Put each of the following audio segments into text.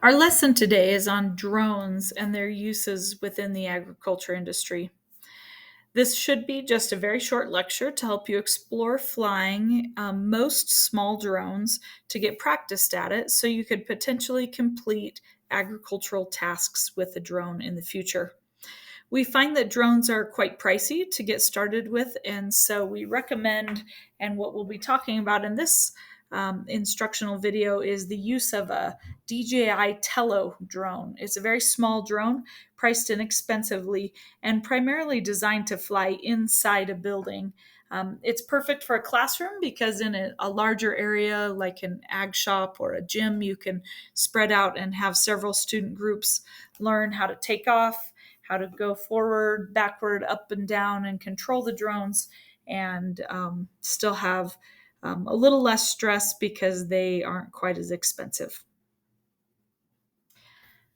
Our lesson today is on drones and their uses within the agriculture industry. This should be just a very short lecture to help you explore flying most small drones to get practiced at it so you could potentially complete agricultural tasks with a drone in the future. We find that drones are quite pricey to get started with, and so we recommend, and what we'll be talking about in this instructional video is the use of a Dji Tello drone. It's a very small drone, priced inexpensively, and primarily designed to fly inside a building. It's perfect for a classroom because in a larger area like an ag shop or a gym, you can spread out and have several student groups learn how to take off, how to go forward, backward, up and down, and control the drones, and still have a little less stress because they aren't quite as expensive.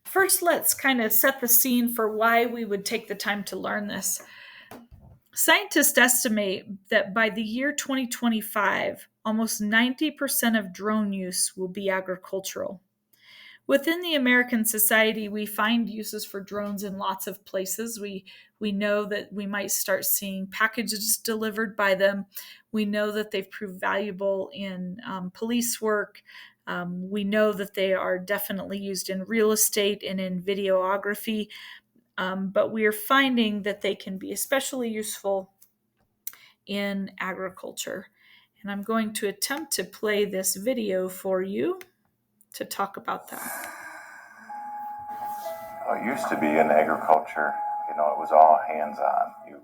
First, let's kind of set the scene for why we would take the time to learn this. Scientists estimate that by the year 2025, almost 90% of drone use will be agricultural. Within the American society, we find uses for drones in lots of places. We know that we might start seeing packages delivered by them. We know that they've proved valuable in police work. We know that they are definitely used in real estate and in videography. But we are finding that they can be especially useful in agriculture. And I'm going to attempt to play this video for you to talk about that. Well, it used to be in agriculture, it was all hands-on. You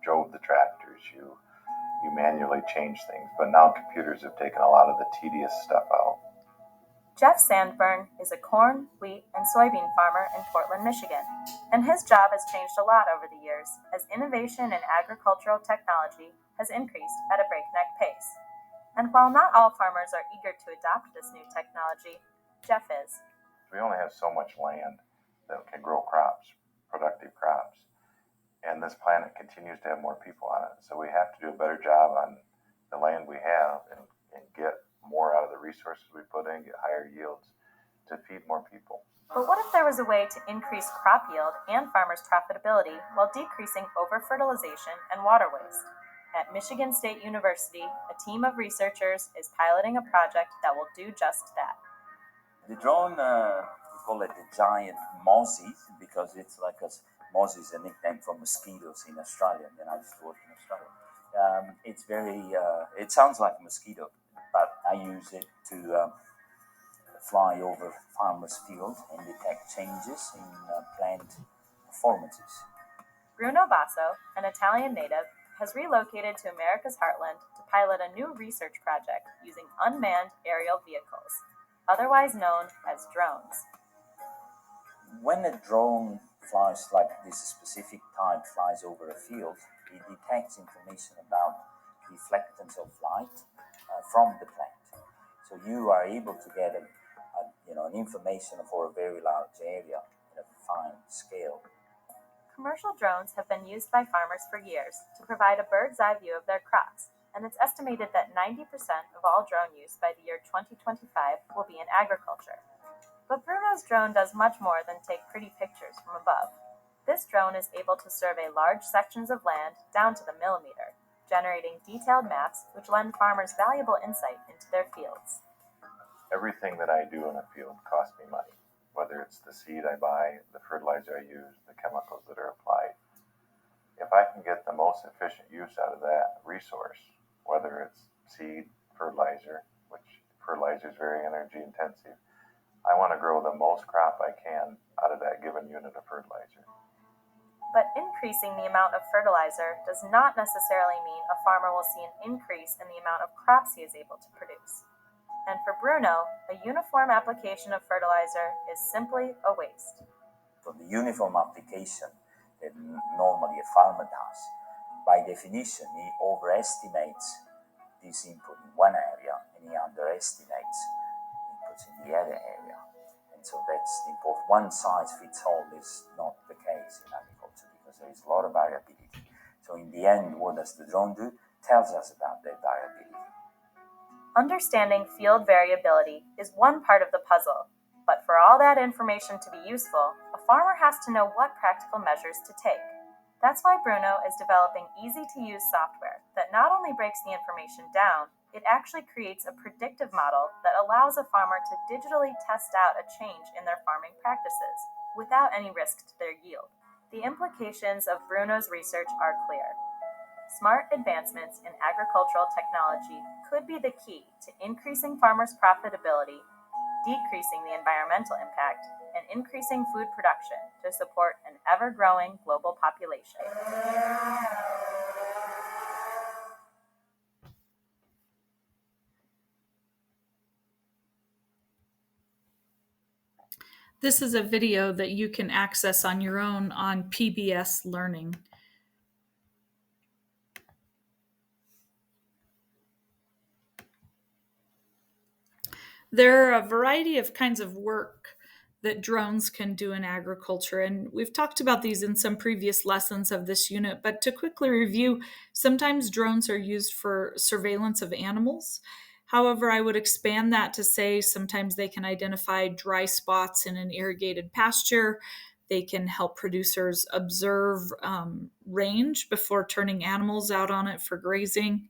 drove the tractors, you manually changed things, but now computers have taken a lot of the tedious stuff out. Jeff Sandburn is a corn, wheat, and soybean farmer in Portland, Michigan, and his job has changed a lot over the years as innovation in agricultural technology has increased at a breakneck pace. And while not all farmers are eager to adopt this new technology, Jeff is. We only have so much land that can grow crops, productive crops, and this planet continues to have more people on it. So we have to do a better job on the land we have and get more out of the resources we put in, get higher yields to feed more people. But what if there was a way to increase crop yield and farmers' profitability while decreasing over-fertilization and water waste? At Michigan State University, a team of researchers is piloting a project that will do just that. The drone, we call it the giant mozzie because it's like mozzie is a nickname for mosquitoes in Australia, and I used to work in Australia. It's it sounds like a mosquito, but I use it to fly over farmers' fields and detect changes in plant performances. Bruno Basso, an Italian native, has relocated to America's heartland to pilot a new research project using unmanned aerial vehicles, otherwise known as drones. When a drone flies like this specific type flies over a field, it detects information about reflectance of light from the plant. So you are able to get an information for a very large area at a fine scale. Commercial drones have been used by farmers for years to provide a bird's eye view of their crops, and it's estimated that 90% of all drone use by the year 2025 will be in agriculture. But Bruno's drone does much more than take pretty pictures from above. This drone is able to survey large sections of land down to the millimeter, generating detailed maps which lend farmers valuable insight into their fields. Everything that I do in a field costs me money, whether it's the seed I buy, the fertilizer I use, the chemicals that are applied. If I can get the most efficient use out of that resource, whether it's seed, fertilizer, which fertilizer is very energy intensive, I want to grow the most crop I can out of that given unit of fertilizer. But increasing the amount of fertilizer does not necessarily mean a farmer will see an increase in the amount of crops he is able to produce. And for Bruno, a uniform application of fertilizer is simply a waste. So the uniform application that normally a farmer does, by definition, he overestimates this input in one area and he underestimates inputs in the other area. And so that's the important. One size fits all is not the case in agriculture because there is a lot of variability. So in the end, what does the drone do? Tells us about that variability. Understanding field variability is one part of the puzzle, But for all that information to be useful, a farmer has to know what practical measures to take. That's why Bruno is developing easy-to-use software that not only breaks the information down, it actually creates a predictive model that allows a farmer to digitally test out a change in their farming practices without any risk to their yield. The implications of Bruno's research are clear. Smart advancements in agricultural technology could be the key to increasing farmers' profitability, decreasing the environmental impact, and increasing food production to support an ever-growing global population. This is a video that you can access on your own on PBS Learning. There are a variety of kinds of work that drones can do in agriculture, and we've talked about these in some previous lessons of this unit, but to quickly review, sometimes drones are used for surveillance of animals. However, I would expand that to say sometimes they can identify dry spots in an irrigated pasture. They can help producers observe range before turning animals out on it for grazing.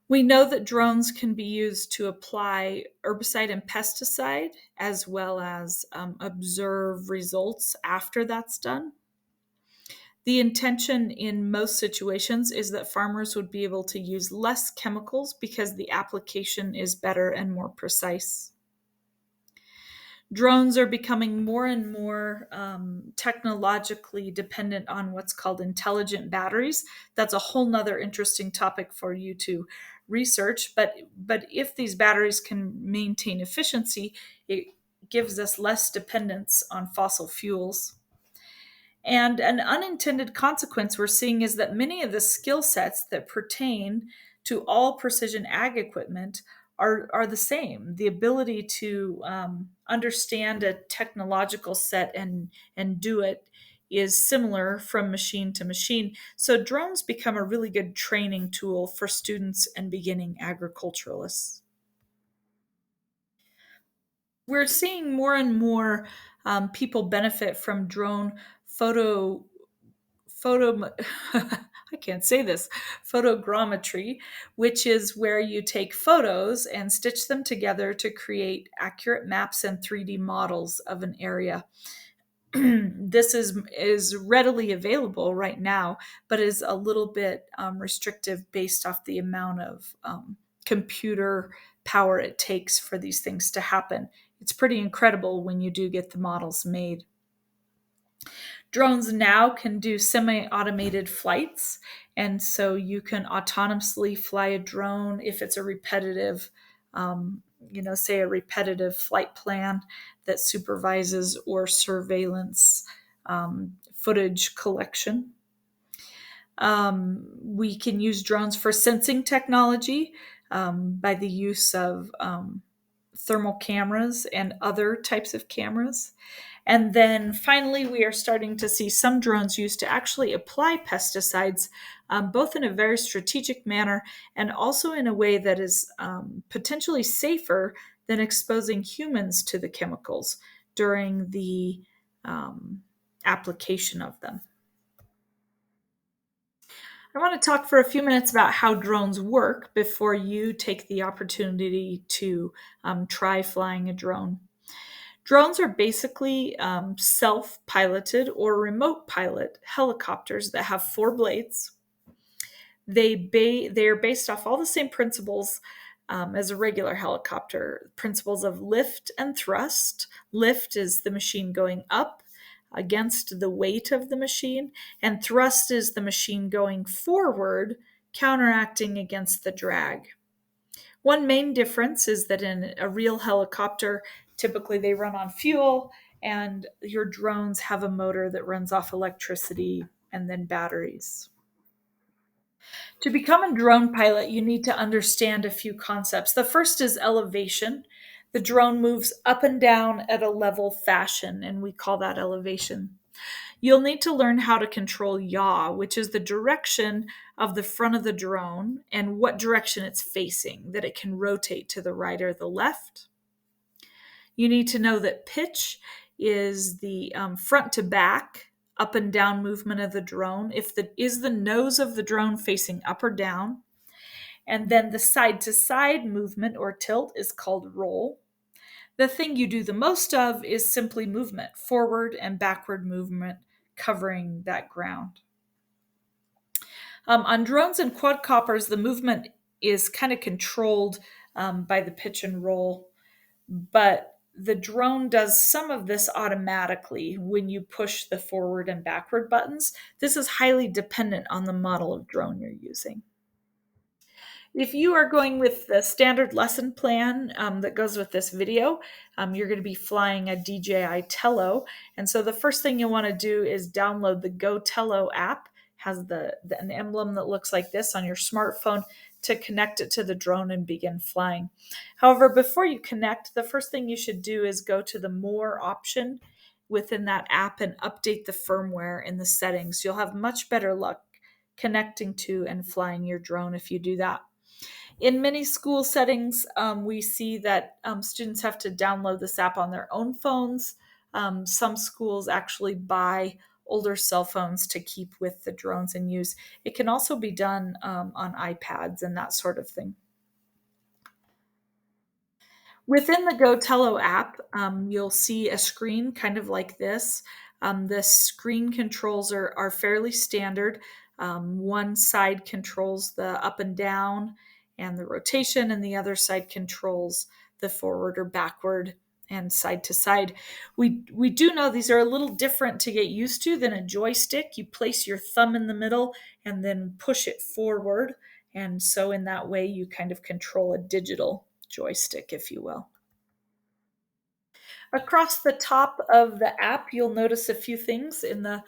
We know that drones can be used to apply herbicide and pesticide, as well as observe results after that's done. The intention in most situations is that farmers would be able to use less chemicals because the application is better and more precise. Drones are becoming more and more technologically dependent on what's called intelligent batteries. That's a whole nother interesting topic for you to research. But if these batteries can maintain efficiency, it gives us less dependence on fossil fuels. And an unintended consequence we're seeing is that many of the skill sets that pertain to all precision ag equipment are the same. The ability to understand a technological set and do it is similar from machine to machine. So drones become a really good training tool for students and beginning agriculturalists. We're seeing more and more people benefit from drone photo I can't say this, photogrammetry, which is where you take photos and stitch them together to create accurate maps and 3D models of an area. This is readily available right now, but is a little bit restrictive based off the amount of computer power it takes for these things to happen. It's pretty incredible when you do get the models made. Drones now can do semi-automated flights, and so you can autonomously fly a drone if it's a repetitive, say a repetitive flight plan that supervises or surveillance footage collection. We can use drones for sensing technology by the use of thermal cameras and other types of cameras. And then finally, we are starting to see some drones used to actually apply pesticides, both in a very strategic manner and also in a way that is potentially safer than exposing humans to the chemicals during the application of them. I want to talk for a few minutes about how drones work before you take the opportunity to try flying a drone. Drones are basically self-piloted or remote pilot helicopters that have 4 blades. They are based off all the same principles as a regular helicopter. Principles of lift and thrust. Lift is the machine going up against the weight of the machine, and thrust is the machine going forward, counteracting against the drag. One main difference is that in a real helicopter, typically they run on fuel, and your drones have a motor that runs off electricity and then batteries. To become a drone pilot, you need to understand a few concepts. The first is elevation. The drone moves up and down at a level fashion, and we call that elevation. You'll need to learn how to control yaw, which is the direction of the front of the drone and what direction it's facing, that it can rotate to the right or the left. You need to know that pitch is the front to back, up and down movement of the drone. Is the nose of the drone facing up or down? And then the side to side movement or tilt is called roll. The thing you do the most of is simply movement, forward and backward movement, covering that ground. On drones and quadcopters, the movement is kind of controlled by the pitch and roll, but the drone does some of this automatically when you push the forward and backward buttons. This is highly dependent on the model of drone you're using. If you are going with the standard lesson plan that goes with this video, you're going to be flying a Dji Tello. And so the first thing you'll want to do is download the Go Tello app. It has an emblem that looks like this on your smartphone to connect it to the drone and begin flying. However, before you connect, the first thing you should do is go to the More option within that app and update the firmware in the settings. You'll have much better luck connecting to and flying your drone if you do that. In many school settings, we see that students have to download this app on their own phones. Some schools actually buy older cell phones to keep with the drones in use. It can also be done on iPads and that sort of thing. Within the Go Tello app, you'll see a screen kind of like this. The screen controls are fairly standard. One side controls the up and down and the rotation, and the other side controls the forward or backward and side to side. We do know these are a little different to get used to than a joystick. You place your thumb in the middle and then push it forward. And so in that way, you kind of control a digital joystick, if you will. Across the top of the app, you'll notice a few things. In the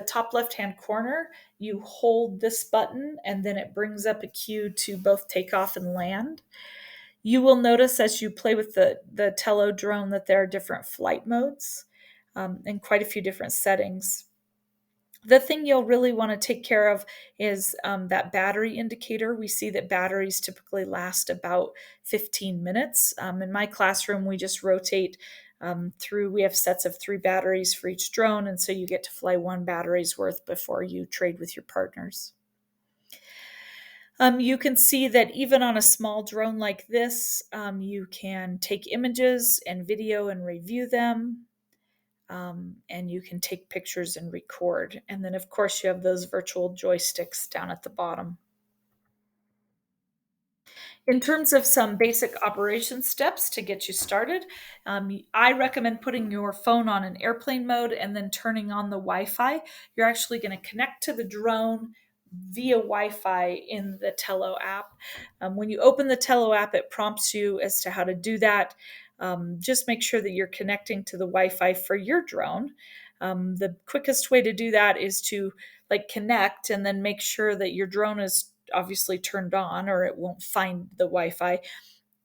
top left-hand corner, you hold this button and then it brings up a cue to both take off and land. You will notice as you play with the Tello drone that there are different flight modes and quite a few different settings. The thing you'll really want to take care of is that battery indicator. We see that batteries typically last about 15 minutes. In my classroom, we just rotate through. We have sets of 3 batteries for each drone, and so you get to fly 1 battery's worth before you trade with your partners. You can see that even on a small drone like this, you can take images and video and review them. And you can take pictures and record. And then, of course, you have those virtual joysticks down at the bottom. In terms of some basic operation steps to get you started, I recommend putting your phone on an airplane mode and then turning on the Wi-Fi. You're actually going to connect to the drone via Wi-Fi in the Tello app. When you open the Tello app, it prompts you as to how to do that. Just make sure that you're connecting to the Wi-Fi for your drone. The quickest way to do that is to connect and then make sure that your drone is obviously turned on or it won't find the Wi-Fi,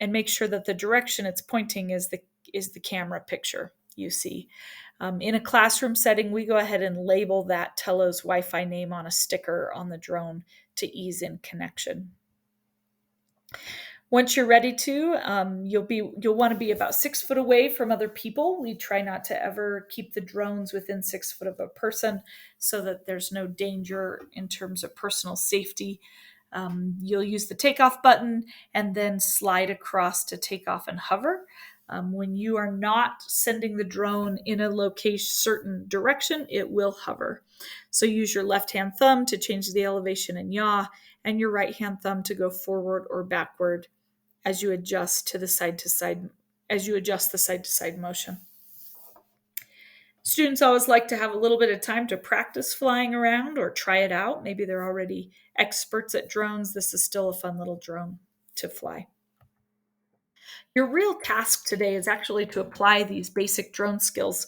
and make sure that the direction it's pointing is the camera picture you see. In a classroom setting, we go ahead and label that Tello's Wi-Fi name on a sticker on the drone to ease in connection. Once you're ready to, you'll want to be about 6 foot away from other people. We try not to ever keep the drones within 6 foot of a person so that there's no danger in terms of personal safety. You'll use the takeoff button and then slide across to take off and hover. When you are not sending the drone in a certain direction, it will hover. So use your left-hand thumb to change the elevation and yaw, and your right-hand thumb to go forward or backward as you adjust the side-to-side motion. Students always like to have a little bit of time to practice flying around or try it out. Maybe they're already experts at drones. This is still a fun little drone to fly. Your real task today is actually to apply these basic drone skills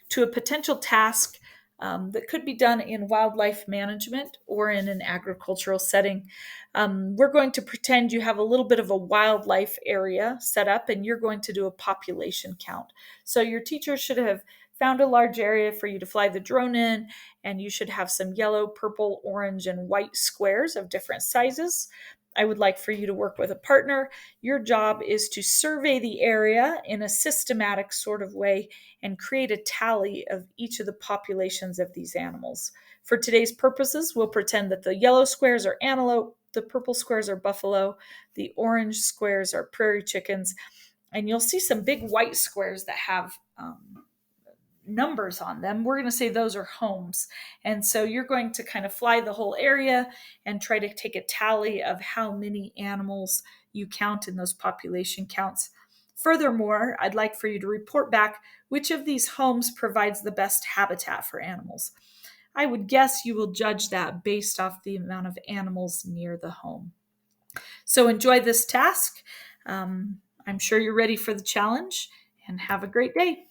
to a potential task that could be done in wildlife management or in an agricultural setting. We're going to pretend you have a little bit of a wildlife area set up and you're going to do a population count. So your teacher should have found a large area for you to fly the drone in, and you should have some yellow, purple, orange, and white squares of different sizes. I would like for you to work with a partner. Your job is to survey the area in a systematic sort of way and create a tally of each of the populations of these animals. For today's purposes, we'll pretend that the yellow squares are antelope, the purple squares are buffalo, the orange squares are prairie chickens, and you'll see some big white squares that have numbers on them. We're going to say those are homes. And so you're going to kind of fly the whole area and try to take a tally of how many animals you count in those population counts. Furthermore, I'd like for you to report back which of these homes provides the best habitat for animals. I would guess you will judge that based off the amount of animals near the home. So enjoy this task. I'm sure you're ready for the challenge, and have a great day.